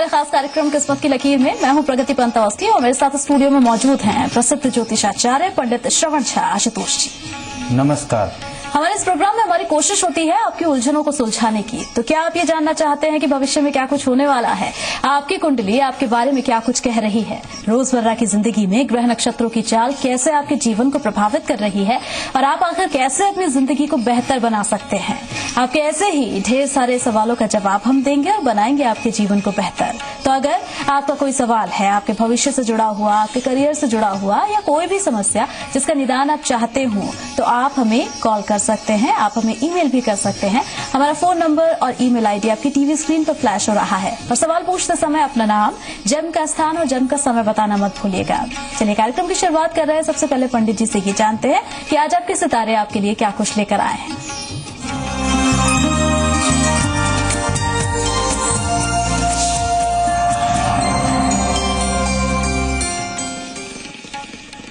हमारे खास कार्यक्रम किस्मत की लकीर में मैं हूं प्रगति पंत अवस्थी और मेरे साथ स्टूडियो में मौजूद हैं प्रसिद्ध ज्योतिषाचार्य पंडित श्रवण झा आशुतोष जी। नमस्कार। हमारे इस प्रोग्राम में हमारी कोशिश होती है आपकी उलझनों को सुलझाने की। तो क्या आप ये जानना चाहते हैं कि भविष्य में क्या कुछ होने वाला है, आपकी कुंडली आपके बारे में क्या कुछ कह रही है, रोजमर्रा की जिंदगी में ग्रह नक्षत्रों की चाल कैसे आपके जीवन को प्रभावित कर रही है और आप आखिर कैसे अपनी जिंदगी को बेहतर बना सकते हैं। आपके ऐसे ही ढेर सारे सवालों का जवाब हम देंगे और बनाएंगे आपके जीवन को बेहतर। तो अगर आपका कोई सवाल है आपके भविष्य से जुड़ा हुआ, आपके करियर से जुड़ा हुआ या कोई भी समस्या जिसका निदान आप चाहते हो, तो आप हमें कॉल कर सकते हैं, आप हमें ईमेल भी कर सकते हैं। हमारा फोन नंबर और ईमेल आईडी आपकी टीवी स्क्रीन पर फ्लैश हो रहा है। और सवाल पूछते समय अपना नाम, जन्म का स्थान और जन्म का समय बताना मत भूलिएगा। चलिए कार्यक्रम की शुरुआत कर रहे हैं। सबसे पहले पंडित जी से ये जानते हैं कि आज आपके सितारे आपके लिए क्या कुछ लेकर आए हैं।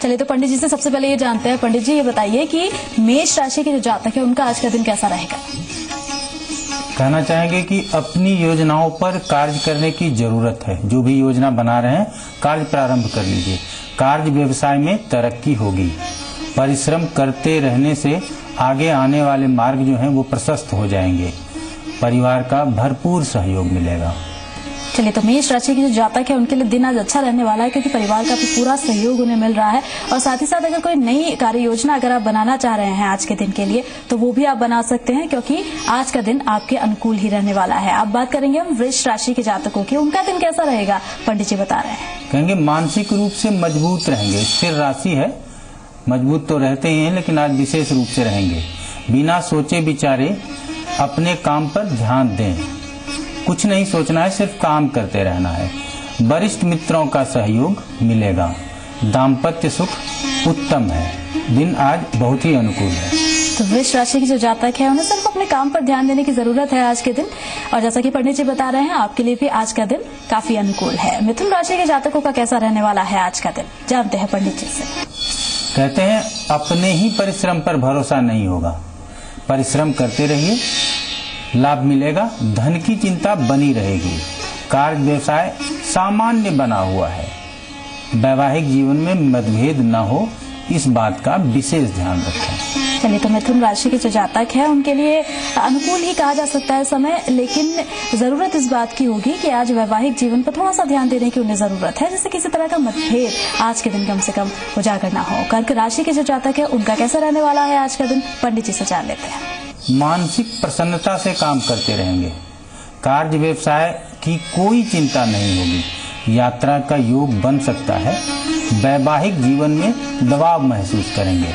चलिए तो पंडित जी से सबसे पहले ये जानते हैं। पंडित जी ये बताइए कि मेष राशि के जो जातक है उनका आज का दिन कैसा रहेगा। कहना चाहेंगे कि अपनी योजनाओं पर कार्य करने की जरूरत है। जो भी योजना बना रहे हैं कार्य प्रारंभ कर लीजिए। कार्य व्यवसाय में तरक्की होगी। परिश्रम करते रहने से आगे आने वाले मार्ग जो हैं वो प्रशस्त हो जाएंगे। परिवार का भरपूर सहयोग मिलेगा। चलिए तो मेष राशि के जो जातक है उनके लिए दिन आज अच्छा रहने वाला है, क्योंकि परिवार का पूरा सहयोग उन्हें मिल रहा है। और साथ ही साथ अगर कोई नई कार्य योजना अगर आप बनाना चाह रहे हैं आज के दिन के लिए, तो वो भी आप बना सकते हैं, क्योंकि आज का दिन आपके अनुकूल ही रहने वाला है। अब बात करेंगे हम वृष राशि के जातकों की, उनका दिन कैसा रहेगा पंडित जी बता रहे हैं। कहेंगे मानसिक रूप से मजबूत रहेंगे। स्थिर राशि है, मजबूत तो रहते ही हैं लेकिन आज विशेष रूप से रहेंगे। बिना सोचे विचारे अपने काम पर ध्यान दें। कुछ नहीं सोचना है, सिर्फ काम करते रहना है। वरिष्ठ मित्रों का सहयोग मिलेगा। दाम्पत्य सुख उत्तम है। दिन आज बहुत ही अनुकूल है। तो वृष राशि के जो जातक है उन्हें सिर्फ अपने काम पर ध्यान देने की जरूरत है आज के दिन। और जैसा कि पंडित जी बता रहे हैं आपके लिए भी आज का दिन काफी अनुकूल है। मिथुन राशि के जातकों का कैसा रहने वाला है आज का दिन, जानते हैं पंडित जी से। कहते हैं अपने ही परिश्रम पर भरोसा नहीं होगा। परिश्रम करते रहिए, लाभ मिलेगा। धन की चिंता बनी रहेगी। कार्य व्यवसाय सामान्य बना हुआ है। वैवाहिक जीवन में मतभेद न हो, इस बात का विशेष ध्यान रखें। चलिए तो मिथुन राशि के जो जातक है उनके लिए अनुकूल ही कहा जा सकता है समय, लेकिन जरूरत इस बात की होगी कि आज वैवाहिक जीवन पर थोड़ा सा ध्यान देने की उन्हें जरूरत है, जिससे किसी तरह का मतभेद आज के दिन कम से कम उजागर न हो। कर्क राशि के जो जातक है उनका कैसा रहने वाला है आज का दिन, पंडित जी से जान लेते हैं। मानसिक प्रसन्नता से काम करते रहेंगे। कार्य व्यवसाय की कोई चिंता नहीं होगी। यात्रा का योग बन सकता है। वैवाहिक जीवन में दबाव महसूस करेंगे।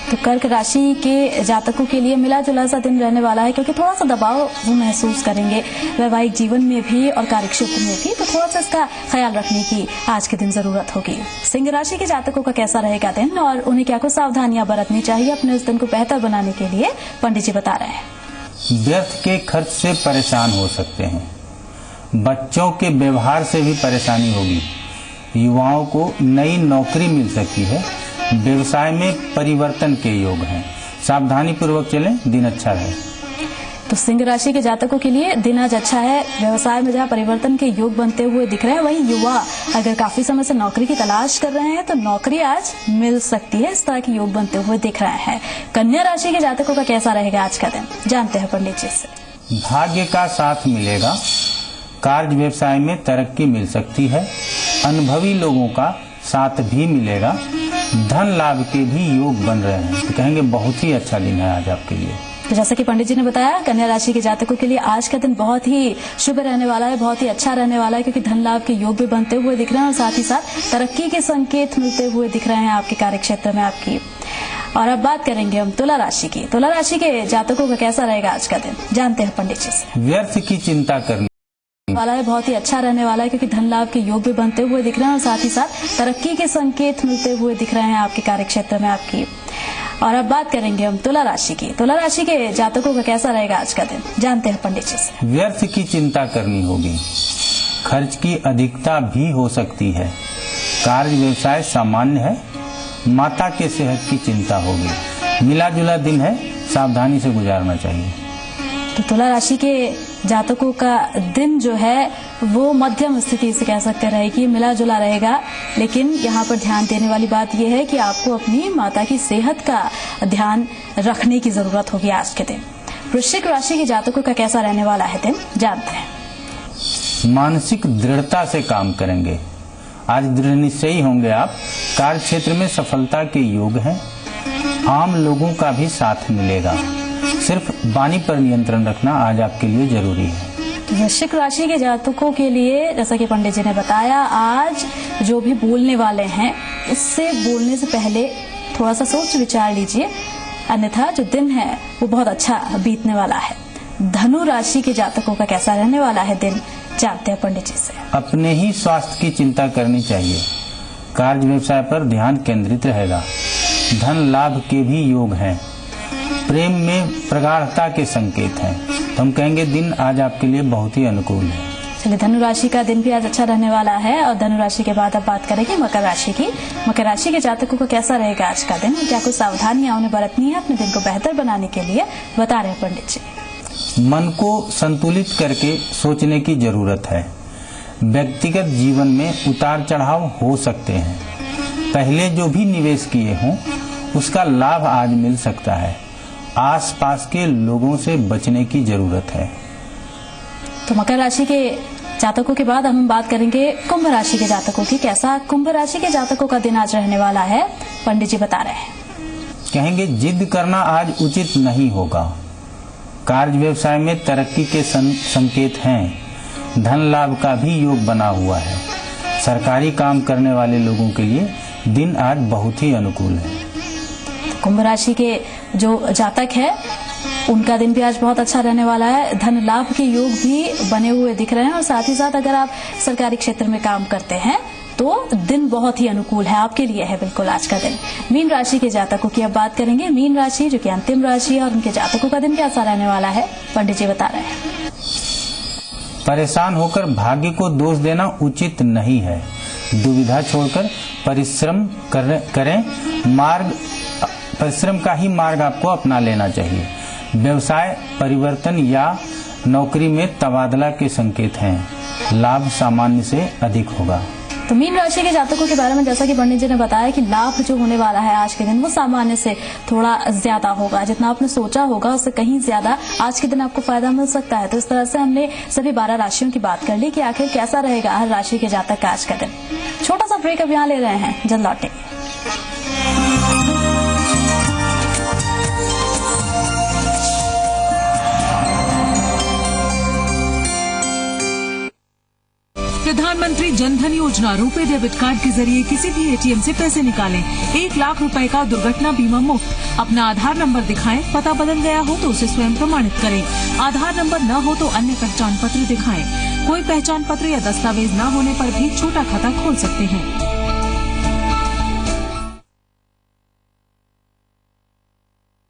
तो कर्क राशि के जातकों के लिए मिला जुला सा दिन रहने वाला है, क्योंकि थोड़ा सा दबाव वो महसूस करेंगे वैवाहिक जीवन में भी और कार्य क्षेत्र में भी। तो थोड़ा सा इसका ख्याल रखने की आज के दिन जरूरत होगी। सिंह राशि के जातकों का कैसा रहेगा दिन और उन्हें क्या कुछ सावधानियां बरतनी चाहिए अपने इस दिन को बेहतर बनाने के लिए, पंडित जी बता रहे हैं। व्यर्थ के खर्च से परेशान हो सकते हैं। बच्चों के व्यवहार से भी परेशानी होगी। युवाओं को नई नौकरी मिल सकती है। व्यवसाय में परिवर्तन के योग हैं। सावधानी पूर्वक चलें, दिन अच्छा रहे। तो सिंह राशि के जातकों के लिए दिन आज अच्छा है। व्यवसाय में जहाँ परिवर्तन के योग बनते हुए दिख रहे हैं, वहीं युवा अगर काफी समय से नौकरी की तलाश कर रहे हैं तो नौकरी आज मिल सकती है। इस तरह के योग बनते हुए दिख रहे हैं। कन्या राशि के जातकों का कैसा रहेगा आज का दिन, जानते हैं पंडित जी से। भाग्य का साथ मिलेगा। कार्य व्यवसाय में तरक्की मिल सकती है। अनुभवी लोगों का साथ भी मिलेगा। धन लाभ के भी योग बन रहे हैं। तो कहेंगे बहुत ही अच्छा दिन है आज आपके लिए। तो जैसा कि पंडित जी ने बताया, कन्या राशि के जातकों के लिए आज का दिन बहुत ही शुभ रहने वाला है, बहुत ही अच्छा रहने वाला है, क्योंकि धन लाभ के योग भी बनते हुए दिख रहे हैं और साथ ही साथ तरक्की के संकेत मिलते हुए दिख रहे हैं आपके कार्य क्षेत्र में आपकी। और अब बात करेंगे हम तुला राशि की। तुला राशि के जातकों का कैसा रहेगा आज का दिन, जानते हैं पंडित जी से। व्यर्थ की चिंता करनी वाला है, बहुत ही अच्छा रहने वाला है, क्योंकि धन लाभ के योग भी बनते हुए दिख रहे हैं और साथ ही साथ तरक्की के संकेत मिलते हुए दिख रहे हैं आपके कार्य क्षेत्र में आपकी। और अब बात करेंगे हम तुला राशि की। तुला राशि के जातकों का कैसा रहेगा आज का दिन, जानते हैं पंडित जी से। व्यर्थ की चिंता करनी होगी। खर्च की अधिकता भी हो सकती है। कार्य व्यवसाय सामान्य है। माता के सेहत की चिंता होगी। मिला जुला दिन है, सावधानी से गुजारना चाहिए। तो तुला राशि के जातकों का दिन जो है वो मध्यम स्थिति से कह सकते रहेगी, मिला जुला रहेगा। लेकिन यहाँ पर ध्यान देने वाली बात यह है कि आपको अपनी माता की सेहत का ध्यान रखने की जरूरत होगी आज के दिन। वृश्चिक राशि के जातकों का कैसा रहने वाला है दिन, जानते हैं। मानसिक दृढ़ता से काम करेंगे। आज दृढ़ निश्चयी होंगे आप। कार्य क्षेत्र में सफलता के योग हैं। आम लोगों का भी साथ मिलेगा। सिर्फ वाणी पर नियंत्रण रखना आज आपके लिए जरूरी है। वृश्चिक राशि के जातकों के लिए जैसा कि पंडित जी ने बताया, आज जो भी बोलने वाले हैं उससे बोलने से पहले थोड़ा सा सोच विचार लीजिए, अन्यथा जो दिन है वो बहुत अच्छा बीतने वाला है। धनु राशि के जातकों का कैसा रहने वाला है दिन, जानते हैं पंडित जी से। अपने ही स्वास्थ्य की चिंता करनी चाहिए। कार्य व्यवसाय पर ध्यान केंद्रित रहेगा। धन लाभ के भी योग हैं। प्रेम में प्रगाढ़ता के संकेत हैं। तो हम कहेंगे दिन आज आपके लिए बहुत ही अनुकूल है। चलिए, धनु राशि का दिन भी आज अच्छा रहने वाला है। और धनु राशि के बाद अब बात करेंगे मकर राशि की। मकर राशि के जातकों को कैसा रहेगा आज का दिन, क्या कुछ सावधानियां उन्हें बरतनी है अपने दिन को बेहतर बनाने के लिए, बता रहे हैं पंडित जी। मन को संतुलित करके सोचने की जरूरत है। व्यक्तिगत जीवन में उतार चढ़ाव हो सकते हैं। पहले जो भी निवेश किए हों उसका लाभ आज मिल सकता है। आसपास के लोगों से बचने की जरूरत है। तो मकर राशि के जातकों के बाद हम बात करेंगे कुंभ राशि के जातकों की। कैसा कुंभ राशि के जातकों का दिन आज रहने वाला है, पंडित जी बता रहे हैं। कहेंगे जिद करना आज उचित नहीं होगा। कार्य व्यवसाय में तरक्की के संकेत हैं। धन लाभ का भी योग बना हुआ है। सरकारी काम करने वाले लोगों के लिए दिन आज बहुत ही अनुकूल है। कुंभ राशि के जो जातक है उनका दिन भी आज बहुत अच्छा रहने वाला है। धन लाभ के योग भी बने हुए दिख रहे हैं और साथ ही साथ अगर आप सरकारी क्षेत्र में काम करते हैं तो दिन बहुत ही अनुकूल है आपके लिए, है बिल्कुल आज का दिन। मीन राशि के जातकों की अब बात करेंगे। मीन राशि जो कि अंतिम राशि है और उनके जातकों का दिन कैसा रहने वाला है, पंडित जी बता रहे हैं। परेशान होकर भाग्य को दोष देना उचित नहीं है। दुविधा छोड़कर परिश्रम करें। परिश्रम का ही मार्ग आपको अपना लेना चाहिए। व्यवसाय परिवर्तन या नौकरी में तबादला के संकेत हैं। लाभ सामान्य से अधिक होगा। तो मीन राशि के जातकों के बारे में जैसा कि पंडित जी ने बताया कि लाभ जो होने वाला है आज के दिन वो सामान्य से थोड़ा ज्यादा होगा। जितना आपने सोचा होगा उससे कहीं ज्यादा आज के दिन आपको फायदा मिल सकता है। तो इस तरह से हमने सभी 12 राशियों की बात कर ली कि आखिर कैसा रहेगा हर राशि के जातक का आज का दिन। छोटा सा ब्रेक अब यहाँ ले रहे हैं, जल्द लौटेंगे। प्रधानमंत्री जनधन योजना रुपे डेबिट कार्ड के जरिए किसी भी एटीएम से पैसे निकालें। 1 लाख रुपए का दुर्घटना बीमा मुफ्त। अपना आधार नंबर दिखाएं। पता बदल गया हो तो उसे स्वयं प्रमाणित करें। आधार नंबर न हो तो अन्य पहचान पत्र दिखाएं। कोई पहचान पत्र या दस्तावेज न होने पर भी छोटा खाता खोल सकते हैं।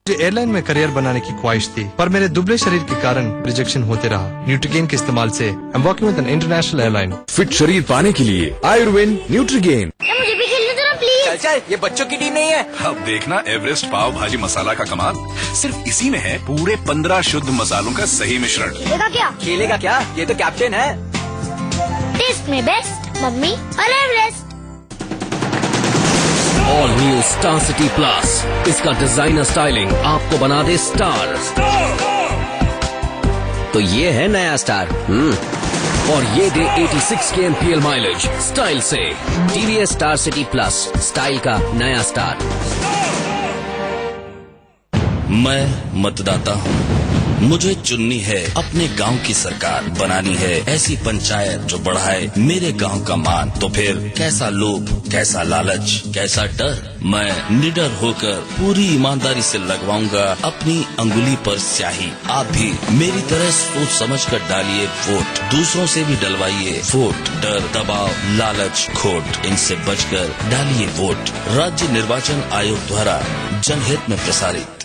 मुझे एयरलाइन में करियर बनाने की ख्वाहिश थी, पर मेरे दुबले शरीर के कारण रिजेक्शन होते रहा। न्यूट्रीगेन के इस्तेमाल से I am working with an international airline. Fit शरीर पाने के लिए आयुर्वेद न्यूट्रीगेन। मुझे भी खेलने दो ना प्लीज। चल ये बच्चों की टीम नहीं है। अब देखना एवरेस्ट पाव भाजी मसाला का कमाल। सिर्फ इसी में है पूरे 15 शुद्ध मसालों का सही मिश्रण। खेलेगा क्या? खेलेगा क्या, ये तो कैप्टन है। टेस्ट में बेस्ट मम्मी और Everest. All new star city plus, इसका डिजाइनर स्टाइलिंग आपको बना दे स्टार। तो ये है नया स्टार। और ये दे 86 kmpl माइलेज स्टाइल से। TVS star city plus, style का नया स्टार। मैं मतदाता हूँ। मुझे चुननी है अपने गांव की सरकार, बनानी है ऐसी पंचायत जो बढ़ाए मेरे गांव का मान। तो फिर कैसा लोभ, कैसा लालच, कैसा डर। मैं निडर होकर पूरी ईमानदारी से लगवाऊंगा अपनी अंगुली पर स्याही। आप भी मेरी तरह सोच समझ कर डालिए वोट। दूसरों से भी डलवाइए वोट। डर, दबाव, लालच, खोट, इनसे बचकर डालिए वोट। राज्य निर्वाचन आयोग द्वारा जनहित में प्रसारित।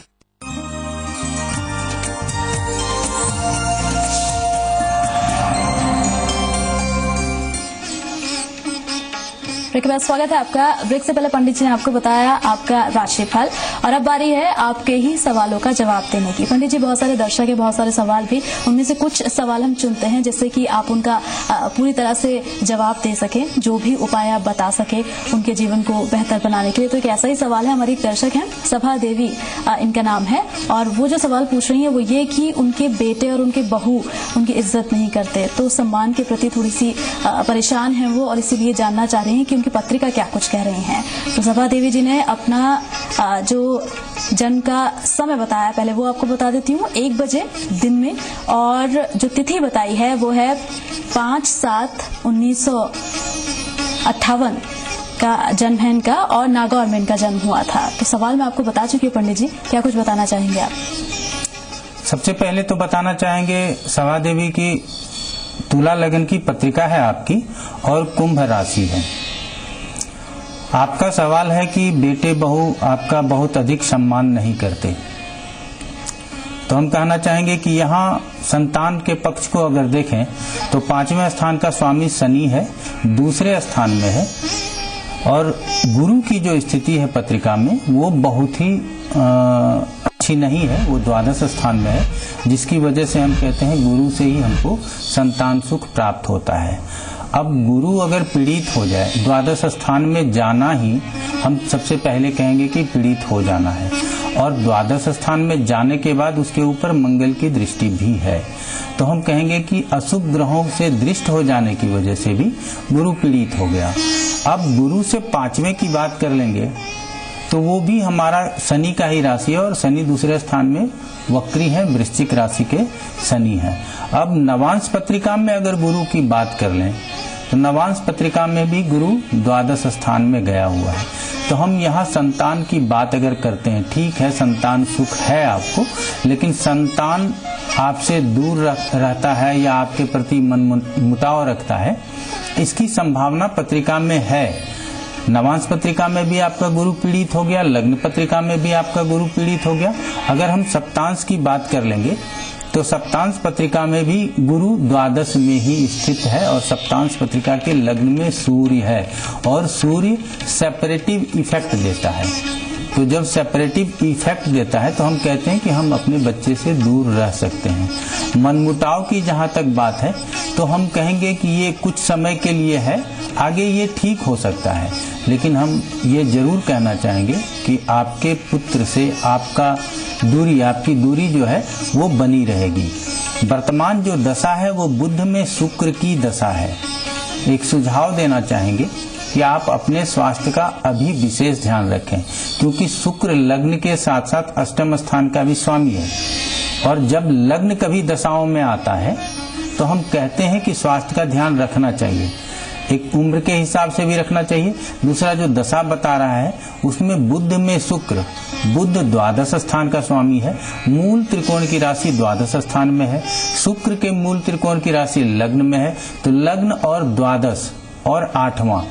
ब्रेक के बाद स्वागत है आपका। ब्रेक से पहले पंडित जी ने आपको बताया आपका राशिफल और अब बारी है आपके ही सवालों का जवाब देने की। पंडित जी, बहुत सारे दर्शक है, बहुत सारे सवाल भी, उनमें से कुछ सवाल हम चुनते हैं जिससे कि आप उनका पूरी तरह से जवाब दे सके, जो भी उपाय आप बता सके उनके जीवन को बेहतर बनाने के लिए। तो एक ऐसा ही सवाल है, हमारी एक दर्शक है सभा देवी इनका नाम है, और वो जो सवाल पूछ रही है वो ये कि उनके बेटे और उनके बहू उनकी इज्जत नहीं करते, तो सम्मान के प्रति थोड़ी सी परेशान है वो, और इसीलिए जानना चाह रही हैं कि उनकी पत्रिका क्या कुछ कह रही हैं। तो सभा देवी जी ने अपना जो जन्म का समय बताया, पहले वो आपको बता देती हूँ, 1 बजे दिन में, और जो तिथि बताई है वो है 5/7/1958 का जन्म है इनका, और नागौर में इनका जन्म हुआ था। तो सवाल मैं आपको बता चुकी हूँ पंडित जी, क्या कुछ बताना चाहेंगे आप? सबसे पहले तो बताना चाहेंगे सभा देवी की तुला लग्न की पत्रिका है आपकी और कुंभ राशि है। आपका सवाल है कि बेटे बहू आपका बहुत अधिक सम्मान नहीं करते, तो हम कहना चाहेंगे कि यहाँ संतान के पक्ष को अगर देखें तो 5वें स्थान का स्वामी शनि है, दूसरे स्थान में है, और गुरु की जो स्थिति है पत्रिका में वो बहुत ही अच्छी नहीं है, वो द्वादश स्थान में है, जिसकी वजह से हम कहते हैं गुरु से ही हमको संतान सुख प्राप्त होता है। अब गुरु अगर पीड़ित हो जाए, द्वादश स्थान में जाना ही हम सबसे पहले कहेंगे कि पीड़ित हो जाना है, और द्वादश स्थान में जाने के बाद उसके ऊपर मंगल की दृष्टि भी है, तो हम कहेंगे कि अशुभ ग्रहों से दृष्ट हो जाने की वजह से भी गुरु पीड़ित हो गया। अब गुरु से 5वें की बात कर लेंगे तो वो भी हमारा शनि का ही राशि है, और शनि दूसरे स्थान में वक्री है, वृश्चिक राशि के शनि है। अब नवांश पत्रिका में अगर गुरु की बात कर लें तो नवांश पत्रिका में भी गुरु द्वादश स्थान में गया हुआ है, तो हम यहाँ संतान की बात अगर करते हैं, ठीक है संतान सुख है आपको, लेकिन संतान आपसे दूर रहता है या आपके प्रति मन मुटाव रखता है, इसकी संभावना पत्रिका में है। नवांश पत्रिका में भी आपका गुरु पीड़ित हो गया, लग्न पत्रिका में भी आपका गुरु पीड़ित हो गया। अगर हम सप्तांश की बात कर लेंगे तो सप्तांश पत्रिका में भी गुरु द्वादश में ही स्थित है, और सप्तांश पत्रिका के लग्न में सूर्य है, और सूर्य सेपरेटिव इफेक्ट देता है। तो जब सेपरेटिव इफेक्ट देता है तो हम कहते हैं कि हम अपने बच्चे से दूर रह सकते हैं। मनमुटाव की जहाँ तक बात है तो हम कहेंगे कि ये कुछ समय के लिए है, आगे ये ठीक हो सकता है, लेकिन हम ये जरूर कहना चाहेंगे कि आपके पुत्र से आपकी दूरी जो है वो बनी रहेगी। वर्तमान जो दशा है वो बुध में शुक्र की दशा है। एक सुझाव देना चाहेंगे कि आप अपने स्वास्थ्य का अभी विशेष ध्यान रखें, क्योंकि शुक्र लग्न के साथ साथ अष्टम स्थान का भी स्वामी है, और जब लग्न कभी दशाओं में आता है तो हम कहते हैं कि स्वास्थ्य का ध्यान रखना चाहिए। एक उम्र के हिसाब से भी रखना चाहिए, दूसरा जो दशा बता रहा है उसमें बुध में शुक्र, बुध द्वादश स्थान का स्वामी है, मूल त्रिकोण की राशि द्वादश स्थान में है, शुक्र के मूल त्रिकोण की राशि लग्न में है, तो लग्न और द्वादश और 8वां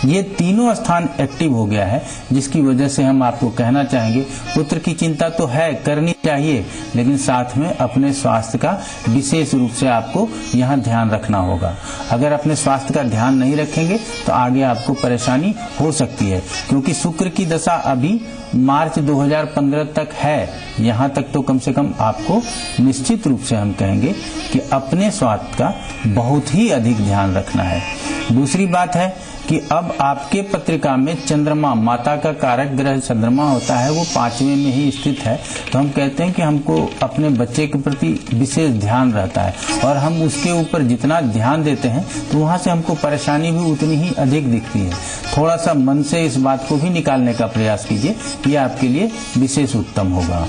ये तीनों स्थान एक्टिव हो गया है, जिसकी वजह से हम आपको कहना चाहेंगे पुत्र की चिंता तो है, करनी चाहिए, लेकिन साथ में अपने स्वास्थ्य का विशेष रूप से आपको यहाँ ध्यान रखना होगा। अगर अपने स्वास्थ्य का ध्यान नहीं रखेंगे तो आगे आपको परेशानी हो सकती है, क्योंकि शुक्र की दशा अभी मार्च 2015 तक है। यहाँ तक तो कम से कम आपको निश्चित रूप से हम कहेंगे कि अपने स्वास्थ्य का बहुत ही अधिक ध्यान रखना है। दूसरी बात है कि अब आपके पत्रिका में चंद्रमा, माता का कारक ग्रह चंद्रमा होता है, वो 5वें में ही स्थित है, तो हम कहते हैं कि हमको अपने बच्चे के प्रति विशेष ध्यान रहता है, और हम उसके ऊपर जितना ध्यान देते हैं तो वहाँ से हमको परेशानी भी उतनी ही अधिक दिखती है। थोड़ा सा मन से इस बात को भी निकालने का प्रयास कीजिए, ये आपके लिए विशेष उत्तम होगा।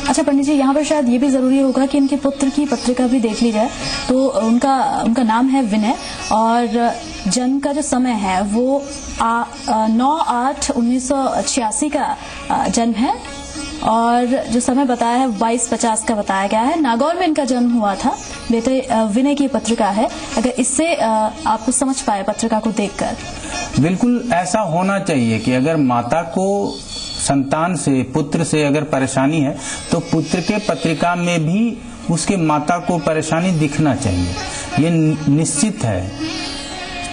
अच्छा पंडित जी, यहाँ पर शायद ये भी जरूरी होगा कि इनके पुत्र की पत्रिका भी देख ली जाए। तो उनका नाम है विनय, और जन्म का जो समय है वो 9/8/1986 का जन्म है, और जो समय बताया है 22:50 का बताया गया है। नागौर में इनका जन्म हुआ था। बेटे विनय की पत्रिका है, अगर इससे आपको समझ पाए पत्रिका को देखकर। बिल्कुल ऐसा होना चाहिए कि अगर माता को संतान से, पुत्र से अगर परेशानी है तो पुत्र के पत्रिका में भी उसके माता को परेशानी दिखना चाहिए, ये निश्चित है।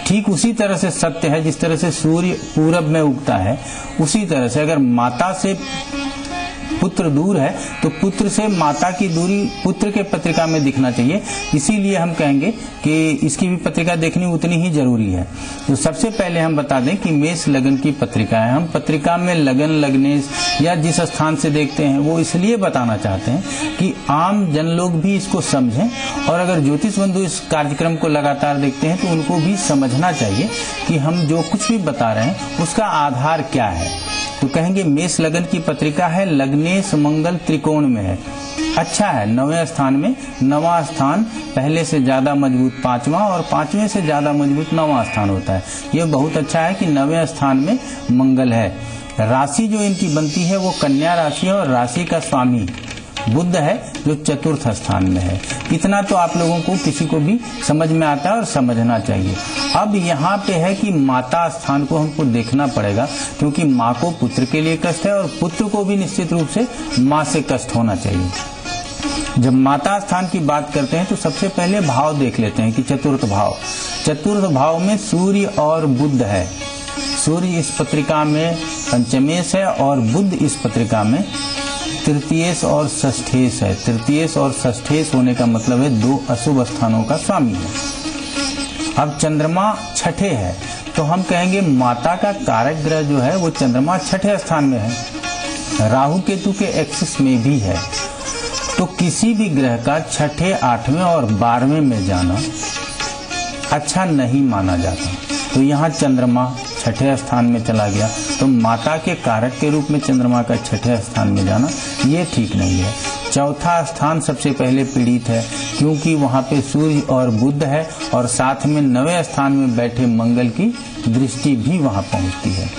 ठीक उसी तरह से सत्य है जिस तरह से सूर्य पूरब में उगता है, उसी तरह से अगर माता से पुत्र दूर है तो पुत्र से माता की दूरी पुत्र के पत्रिका में दिखना चाहिए। इसीलिए हम कहेंगे कि इसकी भी पत्रिका देखनी उतनी ही जरूरी है। तो सबसे पहले हम बता दें कि मेष लगन की पत्रिका है। हम पत्रिका में लगन, लग्नेश या जिस स्थान से देखते हैं वो इसलिए बताना चाहते हैं कि आम जन लोग भी इसको समझें, और अगर ज्योतिष बंधु इस कार्यक्रम को लगातार देखते हैं तो उनको भी समझना चाहिए कि हम जो कुछ भी बता रहे हैं उसका आधार क्या है। तो कहेंगे मेष लगन की पत्रिका है, लग्नेश मंगल त्रिकोण में है, अच्छा है, 9वें स्थान में। 9वां स्थान पहले से ज्यादा मजबूत 5वां और 5वें से ज्यादा मजबूत 9वां स्थान होता है। ये बहुत अच्छा है कि 9वें स्थान में मंगल है। राशि जो इनकी बनती है वो कन्या राशि है और राशि का स्वामी बुध है जो चतुर्थ स्थान में है। इतना तो आप लोगों को किसी को भी समझ में आता है और समझना चाहिए। अब यहाँ पे है कि माता स्थान को हमको देखना पड़ेगा, क्योंकि माँ को पुत्र के लिए कष्ट है और पुत्र को भी निश्चित रूप से माँ से कष्ट होना चाहिए। जब माता स्थान की बात करते हैं तो सबसे पहले भाव देख लेते हैं कि चतुर्थ भाव। चतुर्थ भाव में सूर्य और बुध है। सूर्य इस पत्रिका में पंचमेश है और बुध इस पत्रिका में तृतीयेश और षष्ठेश है। तृतीयेश और षष्ठेश होने का मतलब है 2 अशुभ स्थानों का स्वामी है। अब चंद्रमा छठे है तो हम कहेंगे माता का कारक ग्रह जो है वो चंद्रमा छठे स्थान में है, राहु केतु के एक्सिस में भी है। तो किसी भी ग्रह का छठे, 8वें और 12वें में जाना अच्छा नहीं माना जाता। तो यहाँ चंद्रमा छठे स्थान में चला गया तो माता के कारक के रूप में चंद्रमा का छठे स्थान में जाना ये ठीक नहीं है। चौथा स्थान सबसे पहले पीड़ित है क्योंकि वहाँ पे सूर्य और बुध है और साथ में 9वें स्थान में बैठे मंगल की दृष्टि भी वहाँ पहुँचती है।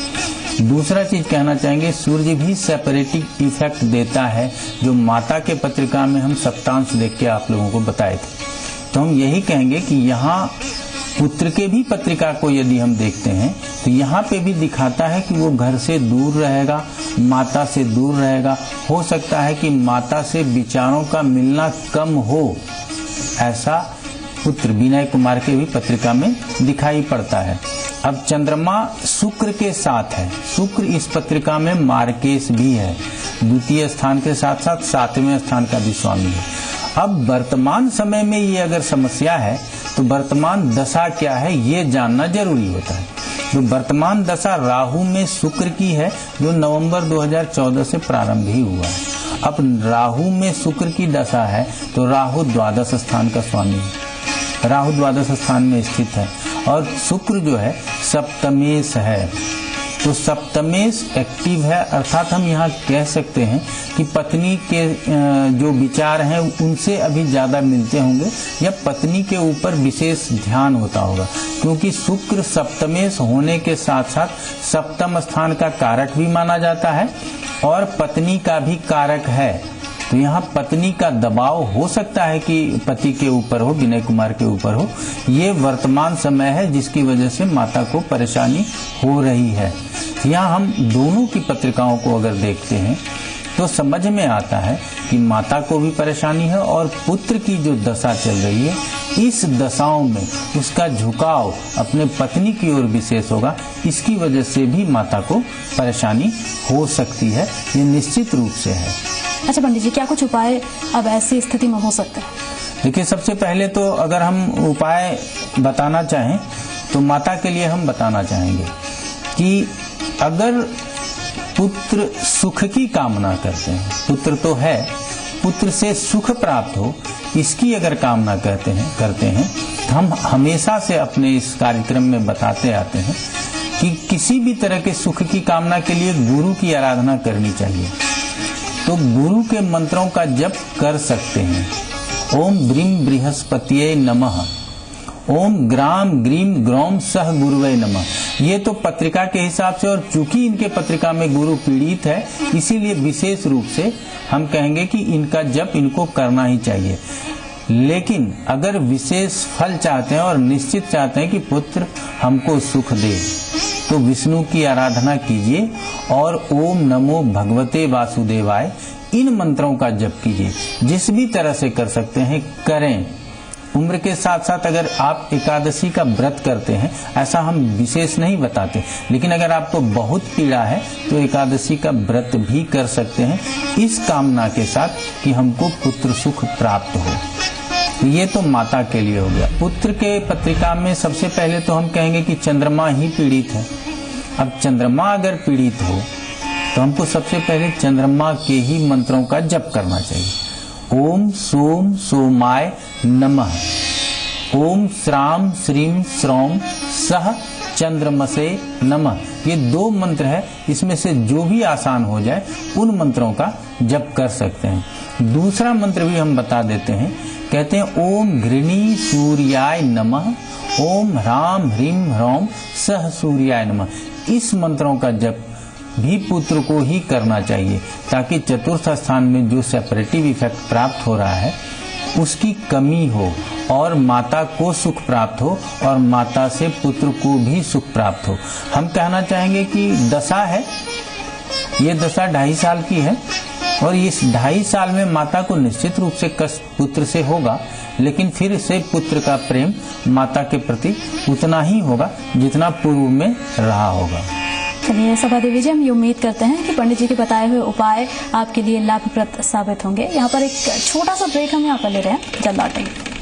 दूसरा चीज कहना चाहेंगे, सूर्य भी सेपरेटिव इफेक्ट देता है जो माता के पत्रिका में हम सप्तांश देख के आप लोगों को बताए थे। तो हम यही कहेंगे कि यहाँ पुत्र के भी पत्रिका को यदि हम देखते हैं तो यहाँ पे भी दिखाता है कि वो घर से दूर रहेगा, माता से दूर रहेगा। हो सकता है कि माता से विचारों का मिलना कम हो, ऐसा पुत्र विनय कुमार के भी पत्रिका में दिखाई पड़ता है। अब चंद्रमा शुक्र के साथ है। शुक्र इस पत्रिका में मार्केश भी है, द्वितीय स्थान के साथ साथ 7वें स्थान का भी स्वामी है। अब वर्तमान समय में ये अगर समस्या है तो वर्तमान दशा क्या है ये जानना जरूरी होता है। जो वर्तमान दशा राहु में शुक्र की है जो नवंबर 2014 से प्रारंभ ही हुआ है। अब राहु में शुक्र की दशा है तो राहु द्वादश स्थान का स्वामी है, राहु द्वादश स्थान में स्थित है और शुक्र जो है सप्तमेश है। तो सप्तमेश एक्टिव है, अर्थात हम यहाँ कह सकते हैं कि पत्नी के जो विचार हैं उनसे अभी ज्यादा मिलते होंगे या पत्नी के ऊपर विशेष ध्यान होता होगा, क्योंकि शुक्र सप्तमेश होने के साथ साथ सप्तम स्थान का कारक भी माना जाता है और पत्नी का भी कारक है। तो यहाँ पत्नी का दबाव हो सकता है कि पति के ऊपर हो, विनय कुमार के ऊपर हो। ये वर्तमान समय है जिसकी वजह से माता को परेशानी हो रही है। यहाँ हम दोनों की पत्रिकाओं को अगर देखते हैं तो समझ में आता है कि माता को भी परेशानी है और पुत्र की जो दशा चल रही है इस दशाओं में उसका झुकाव अपने पत्नी की ओर विशेष होगा। इसकी वजह से भी माता को परेशानी हो सकती है, ये निश्चित रूप से है। अच्छा पंडित जी, क्या कुछ उपाय अब ऐसी स्थिति में हो सकता है? देखिए, सबसे पहले तो अगर हम उपाय बताना चाहें तो माता के लिए हम बताना चाहेंगे कि अगर पुत्र सुख की कामना करते हैं, पुत्र तो है, पुत्र से सुख प्राप्त हो इसकी अगर कामना करते हैं तो हम हमेशा से अपने इस कार्यक्रम में बताते आते हैं कि किसी भी तरह के सुख की कामना के लिए गुरु की आराधना करनी चाहिए। तो गुरु के मंत्रों का जप कर सकते हैं। ओम ब्रीम बृहस्पतिये नमः, ओम ग्राम ग्रीम ग्रौम सह गुरुवे नमः। ये तो पत्रिका के हिसाब से, और चूंकि इनके पत्रिका में गुरु पीड़ित है इसीलिए विशेष रूप से हम कहेंगे कि इनका जप इनको करना ही चाहिए। लेकिन अगर विशेष फल चाहते हैं और निश्चित चाहते हैं कि पुत्र हमको सुख दे तो विष्णु की आराधना कीजिए और ओम नमो भगवते वासुदेवाय इन मंत्रों का जप कीजिए। जिस भी तरह से कर सकते हैं करें। उम्र के साथ साथ अगर आप एकादशी का व्रत करते हैं, ऐसा हम विशेष नहीं बताते, लेकिन अगर आपको बहुत पीड़ा है तो एकादशी का व्रत भी कर सकते हैं, इस कामना के साथ कि हमको पुत्र सुख प्राप्त हो। ये तो माता के लिए हो गया। पुत्र के पत्रिका में सबसे पहले तो हम कहेंगे कि चंद्रमा ही पीड़ित है। अब चंद्रमा अगर पीड़ित हो तो हमको सबसे पहले चंद्रमा के ही मंत्रों का जप करना चाहिए। ओम सोम सोमाय नमः, ओम श्राम श्रीम श्रौम सह चंद्रमसे नमः। ये 2 मंत्र है, इसमें से जो भी आसान हो जाए उन मंत्रों का जप कर सकते हैं। दूसरा मंत्र भी हम बता देते हैं, कहते हैं ओम घृणी सूर्याय नमः, ओम ह्राम ह्रीम ह्रौम सह सूर्याय नमः। इस मंत्रों का जप भी पुत्र को ही करना चाहिए, ताकि चतुर्थ स्थान में जो सेपरेटिव इफेक्ट प्राप्त हो रहा है उसकी कमी हो और माता को सुख प्राप्त हो और माता से पुत्र को भी सुख प्राप्त हो। हम कहना चाहेंगे कि दशा है, ये दशा 2.5 साल की है और इस 2.5 साल में माता को निश्चित रूप से कष्ट पुत्र से होगा, लेकिन फिर से पुत्र का प्रेम माता के प्रति उतना ही होगा जितना पूर्व में रहा होगा। चलिए सभा देवी जी, हम ये उम्मीद करते हैं कि पंडित जी के बताए हुए उपाय आपके लिए लाभप्रद साबित होंगे। यहाँ पर एक छोटा सा ब्रेक हम यहाँ पर ले रहे हैं, जल्द लौटेंगे।